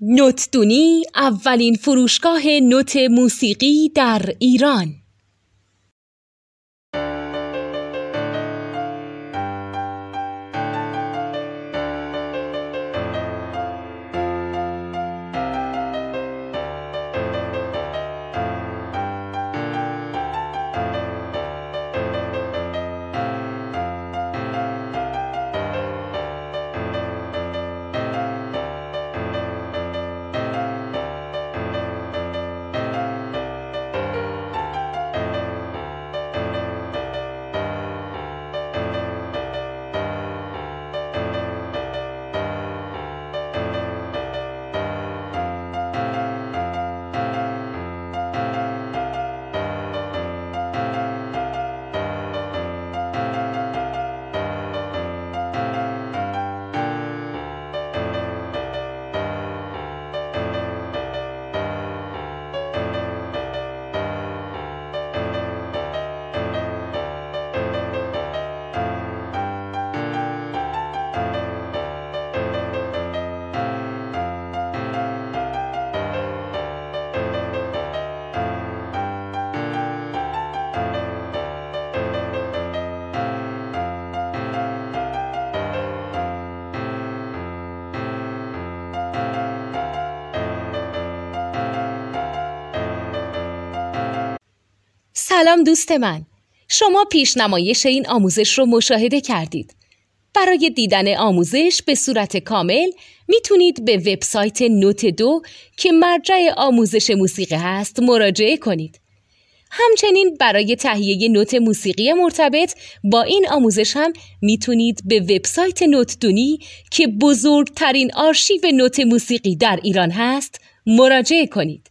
نوتدونی اولین فروشگاه نوت موسیقی در ایران. سلام دوست من، شما پیشنمایش این آموزش رو مشاهده کردید. برای دیدن آموزش به صورت کامل میتونید به وبسایت نوت 2 که مرجع آموزش موسیقی هست مراجعه کنید. همچنین برای تهیه نوت موسیقی مرتبط با این آموزش هم میتونید به وبسایت نوتدونی که بزرگترین آرشیو نوت موسیقی در ایران هست مراجعه کنید.